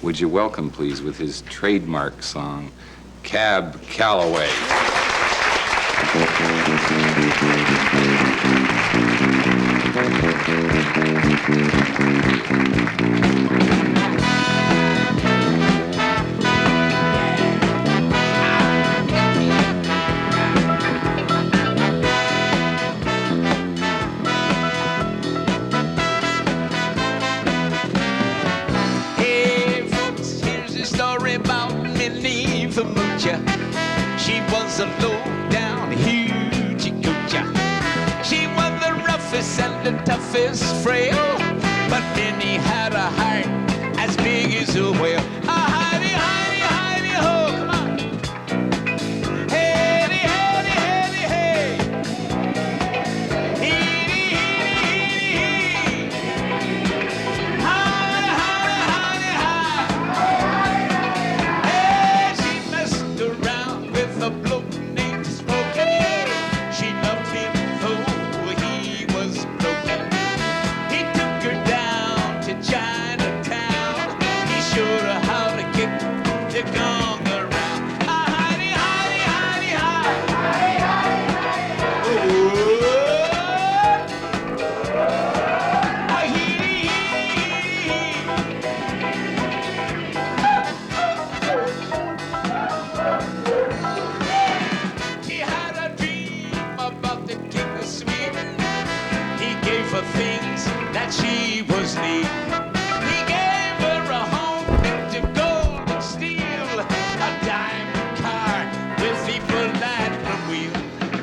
would you welcome, please, with his trademark song, Cab Calloway. She was a low-down hoochie-coochie. She was the roughest and the toughest frail, but Minnie had a heart as big as a whale. Heidi, Heidi, Heidi, ho, come on. Heidi, Heidi, Heidi, hey. Heidi, Heidi, Heidi, Heidi. Heidi, Heidi, Heidi, hey. She messed around with a bloke named Smokey. She loved him though he was broken. He took her down to Chinatown. He showed her how to get the gong around. Heidi, Heidi, Heidi, Heidi. Oh, Heidi, He had a dream about the king of Sweden. He gave her things that she was need. He gave her a home built of gold and steel, a diamond car with the platinum wheel.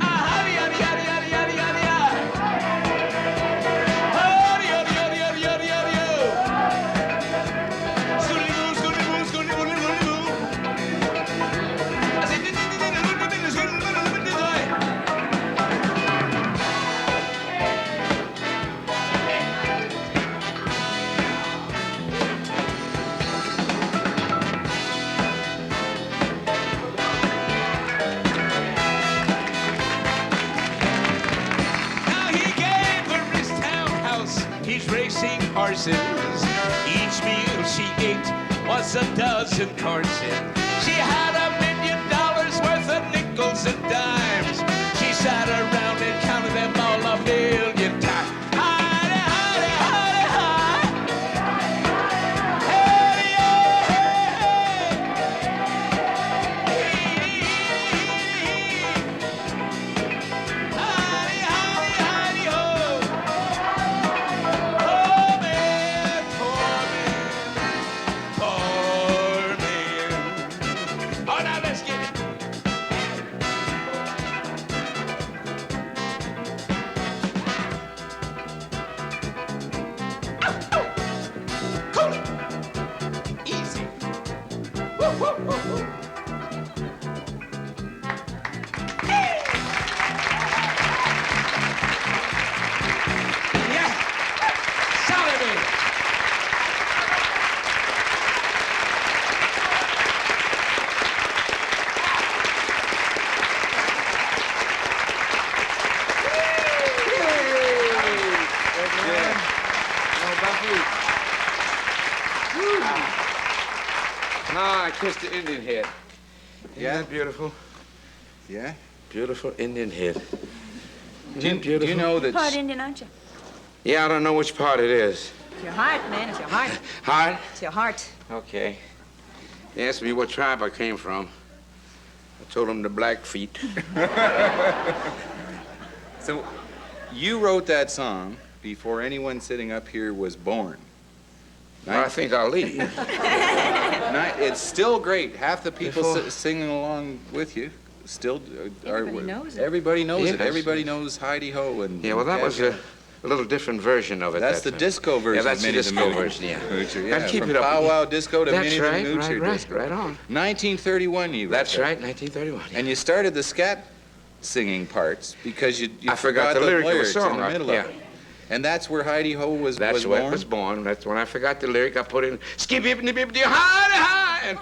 Howdy, howdy, howdy, howdy, howdy, howdy, howdy. Howdy, howdy, howdy, howdy, howdy, howdy, ho. Scooty-boo, scooty-boo, scooty-boo, scooty-boo. I said, now he gave her his townhouse, he's racing horses. Each meal she ate was a dozen courses. She had $1 million worth of nickels and dimes. She sat around and counted them all 1,000,000 times. Heidi, Heidi, Heidi, Heidi. Hey, Heidi, Heidi, Heidi, ho. Oh, man, poor man, poor man. Oh, now let's get it. Cool it. Easy. Woo, woo, woo, woo. Hey. Yeah. Solid, baby. Ah, I kissed the Indian head. Isn't Yeah? that beautiful? Yeah? Beautiful Indian head. Do you know that... Part Indian, aren't you? Yeah, I don't know which part it is. It's your heart, man. It's your heart. Heart? It's your heart. Okay. They asked me what tribe I came from. I told them the Blackfeet. So, you wrote that song before anyone sitting up here was born. Well, I think I'll leave. It's still great. Half the people Before- singing along with you still are... Everybody knows it. Everybody knows it. Yes. Everybody knows Heidi Ho and... Yeah, well, that was a little different version of it. That's that the time. disco version. Yeah, that's of the Minnie disco Moocher. version, yeah. Moocher, yeah. And keep From it up. Powwow disco to That's Minnie right, the Moocher right, disco. right on. 1931 you wrote That's that. right, 1931. Yeah. And you started the scat singing parts because you I forgot the lyric of the song. in the middle Yeah. of it. And that's where Heidi Ho was That's where it was born. That's when I forgot the lyric. I put in skip hip nip hip hi and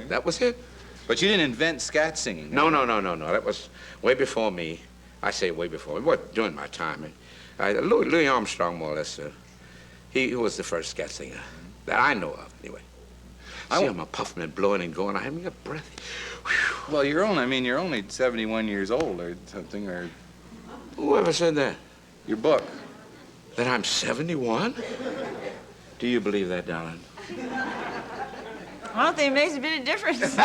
that was it. But you didn't invent scat singing. No. That was way before me. I say way before. It was during my time. And Louis Armstrong, more or less, he was the first scat singer that I know of, anyway. See, I'm puffing and blowing and going. I'm a breath. Whew. Well, you're only 71 years old or something, or Whoever said that? your book. That I'm 71? Do you believe that, darling? I don't think it makes a bit of difference. Right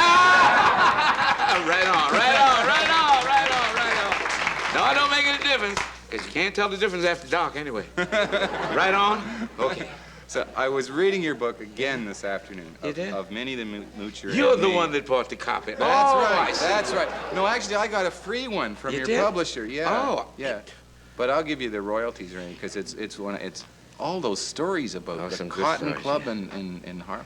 on. No, it don't make any difference, because you can't tell the difference after dark anyway. Right on? Okay. So I was reading your book again this afternoon. You did? Of Minnie the Moocher. You're the one that bought the copy. That's Oh, right. I see. That's right. No, actually, I got a free one from You your did? publisher. Yeah. Oh. Yeah. But I'll give you the royalties, Randy, because it's all those stories about the some good Cotton stories, Club in Harlem.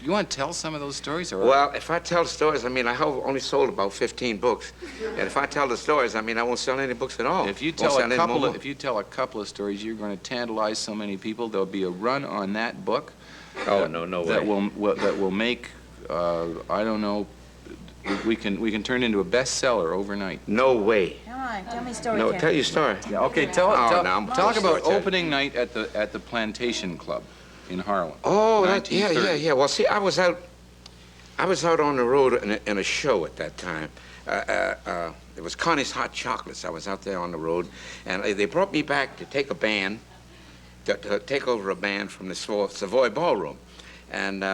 You want to tell some of those stories? Or? Well, if I tell the stories, I mean, I have only sold about 15 books. And if I tell the stories, I mean, I won't sell any books at all. If you Won't tell sell a any couple more. of, if you tell a couple of stories, you're going to tantalize so many people. There'll be a run on that book. Oh, no way. That will make I don't know. We can turn into a bestseller overnight. No way. Come on, tell me a story, No, Ken. tell your story. Yeah. Okay. Talk I'm about sorry. opening night at the Plantation Club in Harlem. Oh, yeah. 1930. Well, see, I was out on the road in a show at that time. It was Connie's Hot Chocolates. I was out there on the road, and they brought me back to take a band, to take over a band from the Savoy Ballroom. And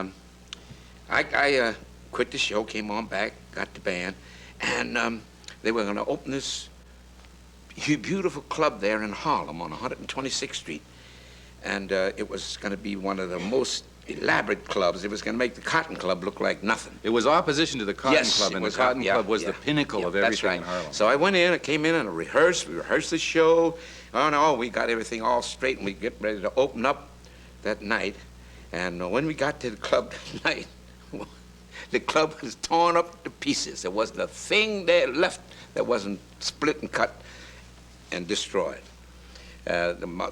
I quit the show, came on back, got the band, and they were going to open this beautiful club there in Harlem on 126th Street. And it was going to be one of the most elaborate clubs. It was going to make the Cotton Club look like nothing. It was opposition to the Cotton Yes, Club, it and the was Cotton yeah, Club was yeah, the pinnacle yeah, of that's everything right. in Harlem. So I went in, I came in and we rehearsed the show. Oh no, we got everything all straight and we get ready to open up that night. And when we got to the club that night, the club was torn up to pieces. There wasn't a thing there left that wasn't split and cut and destroyed.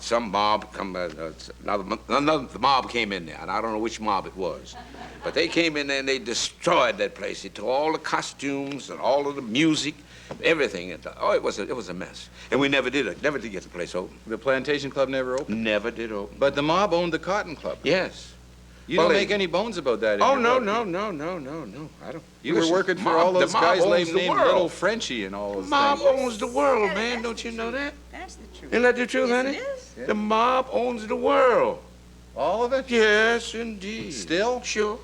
Some mob come, another mob came in there, and I don't know which mob it was, but they came in there and they destroyed that place. They tore all the costumes and all of the music, everything. Oh, it was a mess, and we never did get the place open. The Plantation Club never opened. Never did open. But the mob owned the Cotton Club. Yes. You Well, don't they- make any bones about that. In Oh your no, book. no. I don't. You were Listen, working for mob- all those the mob guys owns named the world. Little Frenchie and all those Mob things. owns the world, man. Don't you know that? That's the truth. Isn't that the truth, Yes, honey? it is. Yeah. The mob owns the world. All of it? Yes, indeed. Still? Sure.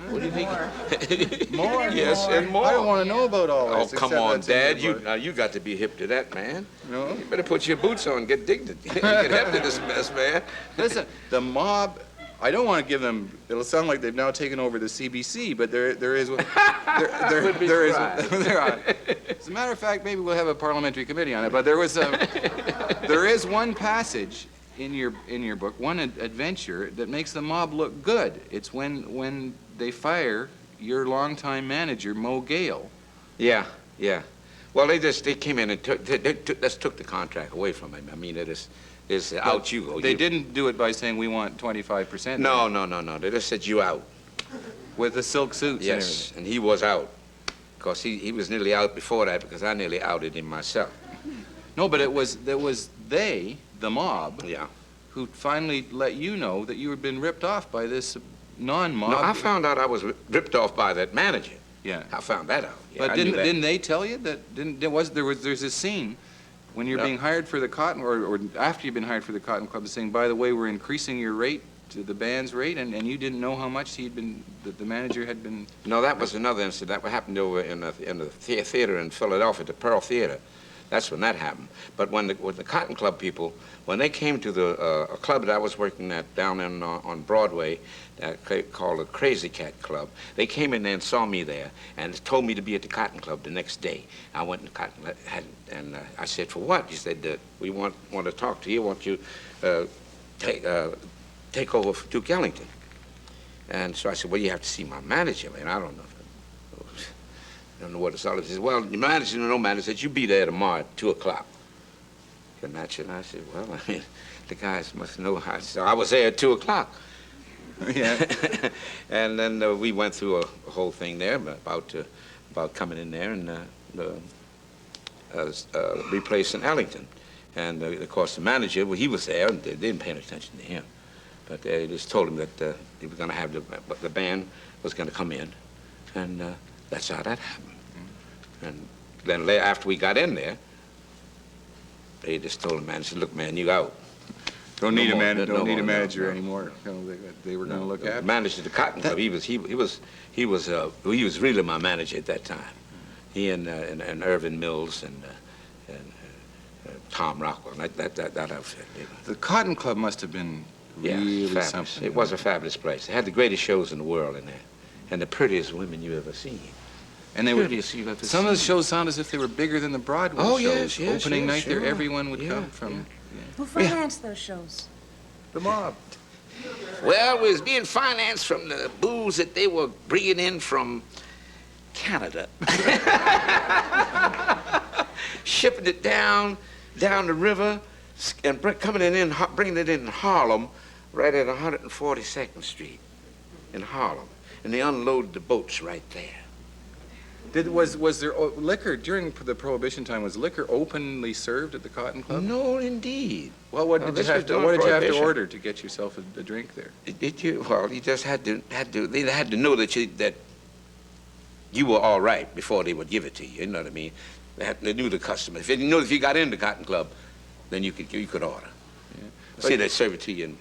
What do you think? More? Yes, and more. I don't want to know about all Oh, this. come except on, that's in your Dad. book. You got to be hip to that, man. No? You better put your boots on and get dignity. Get hip to this mess, man. Listen, the mob. I don't want to give them. It'll sound like they've now taken over the CBC, but there is. Wouldn't be There is. surprised. There are. As a matter of fact, maybe we'll have a parliamentary committee on it. But there is one passage in your book, one adventure that makes the mob look good. It's when they fire your longtime manager, Mo Gale. Yeah. Well, they came in and took the contract away from him. I mean, it's out you go. They You- didn't do it by saying we want 25%. No. They just said you out. With the silk suits. Yes, and he was out. Because he was nearly out before that because I nearly outed him myself. No, but it was they, the mob, Yeah. who finally let you know that you had been ripped off by this non-mob. No, I found out I was ripped off by that manager. Yeah. I found that out. Yeah, But I knew that. didn't they tell you that? There's a scene when you're Yeah. being hired for the Cotton, or after you've been hired for the Cotton Club, saying, by the way, we're increasing your rate to the band's rate, and you didn't know how much the manager had been. No, that was another incident. That happened over in the theater in Philadelphia, the Pearl Theater. That's when that happened. But with the Cotton Club people, when they came to a club that I was working at down on Broadway, called the Crazy Cat Club, they came in there and saw me there and told me to be at the Cotton Club the next day. I went to Cotton Club, and I said, for what? He said, we want to talk to you. Want you take over for Duke Ellington. And so I said, well, you have to see my manager, man. I don't know. I don't know what it's all about. He said, well, your manager, no manager, said, you be there tomorrow at 2 o'clock. Can match it? And I said, well, I mean, the guys must know how. So I was there at 2 o'clock. Yeah. And then we went through a whole thing there about coming in there and replacing Ellington. And of course, the manager, well, he was there, and they didn't pay any attention to him. But they just told him that they were going to have the band was going to come in, and that's how that happened. And then after we got in there, they just told the manager, "Look, man, you out. Don't need a manager manager anymore. You know, they were going to look at. The manager of the Cotton Club. He was really my manager at that time. He and Irvin Mills and Tom Rockwell. That outfit. The Cotton Club must have been really fabulous. something. It was a fabulous place. They had the greatest shows in the world in there, and the prettiest women you ever seen. And they were, Prettiest you've ever some seen. of the shows sound as if they were bigger than the Broadway Oh, shows. yes, Opening yes, night sure. there, everyone would Yeah, come from. yeah. Who financed those shows? The mob. Well, it was being financed from the booze that they were bringing in from Canada. Shipping it down the river and bringing it in Harlem, right at 142nd Street in Harlem. And they unloaded the boats right there. Was there liquor during the Prohibition time? Was liquor openly served at the Cotton Club? No, indeed. Well, what No, did you this have was to? during What did you have to Prohibition. order to get yourself a drink there? Did you? Well, you just had to. They had to know that you were all right before they would give it to you. You know what I mean? They knew the customer. If you got in the Cotton Club, then you could order. Yeah. See, they serve it to you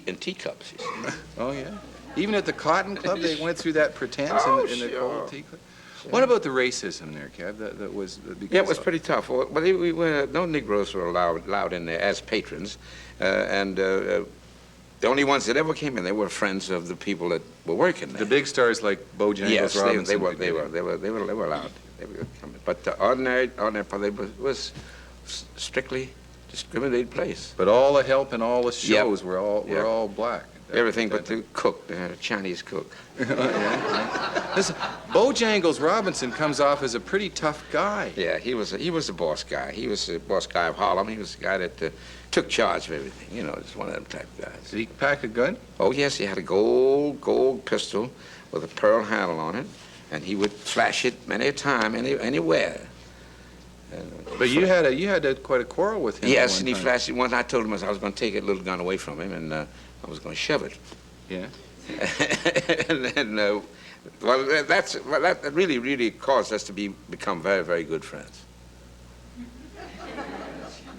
in teacups. You see. Oh yeah. Even at the Cotton Club, they went through that pretense in the sure. cold tea club. What about the racism there, Cab? That was because Yeah, it was pretty tough. Well, but no Negroes were allowed in there as patrons, and the only ones that ever came in, they were friends of the people that were working there. the big stars like Bojangles, Yes, Robinson. they were could get in. allowed. They were coming. But the ordinary public was strictly discriminated place. But all the help and all the Yep. shows were all black. Everything but the cook. They had a Chinese cook. Listen, Bojangles Robinson comes off as a pretty tough guy. Yeah, he was a boss guy. He was the boss guy of Harlem. He was the guy that took charge of everything. You know, just one of them type of guys. Did he pack a gun? Oh yes, he had a gold pistol with a pearl handle on it, and he would flash it many a time, anywhere. But you had quite a quarrel with him. Yes, at and he one time. flashed it once. I told him I was going to take that little gun away from him, and I was going to shove it. Yeah. Well, that really caused us to become very, very good friends.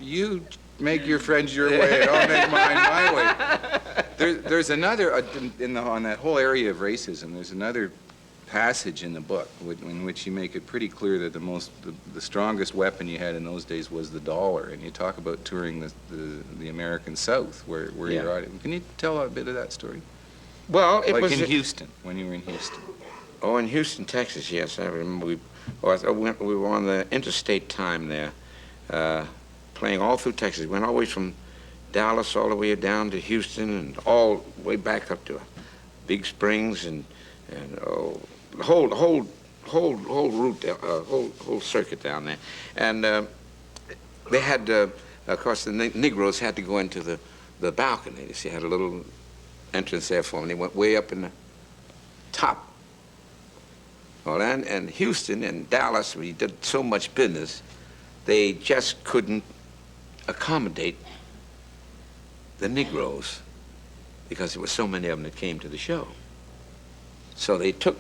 You make your friends your way, and I'll make mine my way. There's another on that whole area of racism. There's another passage in the book in which you make it pretty clear that the strongest weapon you had in those days was the dollar, and you talk about touring the American South, where Yeah. you're at. Can you tell a bit of that story? Well, it Like was in Houston, when you were in Houston. Oh, in Houston, Texas, yes. I remember we were on the interstate time there, playing all through Texas. We went all the way from Dallas all the way down to Houston and all the way back up to Big Springs and the whole route, whole circuit down there. And they had, of course, the Negroes had to go into the balcony. You see, had a little entrance there for them. They went way up in the top. Well, and Houston and Dallas, we did so much business, they just couldn't accommodate the Negroes because there were so many of them that came to the show. So they took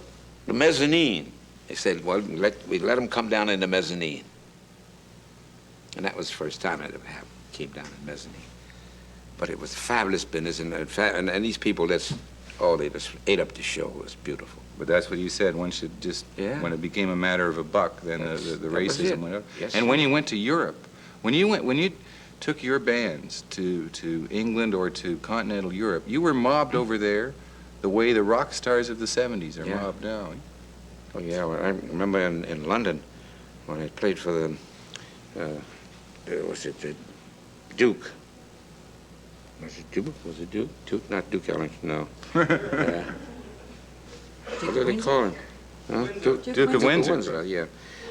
the mezzanine. They said, well, we let them come down in the mezzanine. And that was the first time it ever happened, came down in the mezzanine. But it was fabulous business, and these people, they just ate up the show. It was beautiful. But that's what you said. One should just, when it became a matter of a buck, then the racism went up. Yes, and when you went to Europe, when you took your bands to England or to continental Europe, you were mobbed over there the way the rock stars of the 70s are mobbed now. Oh, yeah. Well, I remember in London when I played for the Duke. Was it Duke? Was it Duke? Duke? Not Duke Ellington, no. What do they call him? Huh? Duke of Windsor. Yeah.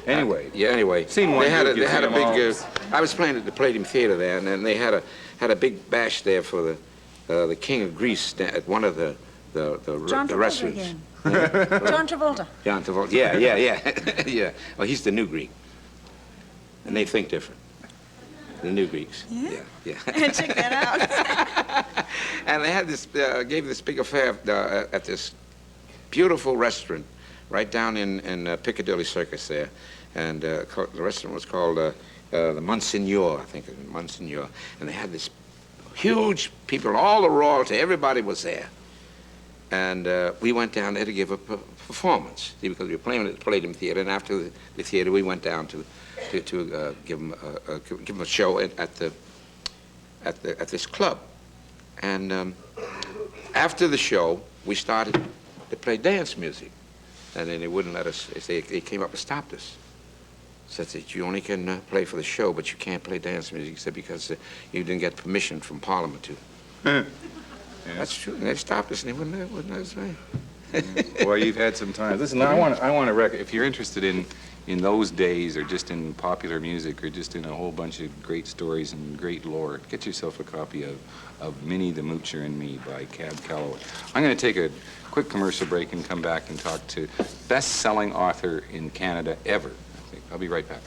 Anyway. Anyway. Seen one They had Duke, a you've seen big. them I was playing at the Palladium Theater there, and then they had a big bash there for the King of Greece at one of the John Travolta restaurants. again. John Travolta. John Travolta. Yeah. Yeah. Well, he's the new Greek, and they think different. The new Greeks. Yeah. Check that out. And they had this, gave this big affair at this beautiful restaurant right down in Piccadilly Circus there. And the restaurant was called the Monsignor, I think, Monsignor. And they had this huge people, all the royalty, everybody was there. And we went down there to give a performance, see, because we were playing at the Palladium Theater, and after the theater, we went down to give them a show at this club. And after the show, we started to play dance music, and then they wouldn't let us. They came up and stopped us. Said that you only can play for the show, but you can't play dance music. He said because you didn't get permission from Parliament to. Yeah. That's true. And they stopped us, and they wouldn't let us play. Well, you've had some time. Listen, I want to record. If you're interested in those days, or just in popular music, or just in a whole bunch of great stories and great lore, get yourself a copy of Minnie the Moocher and Me by Cab Calloway. I'm going to take a quick commercial break and come back and talk to best-selling author in Canada ever. I'll be right back.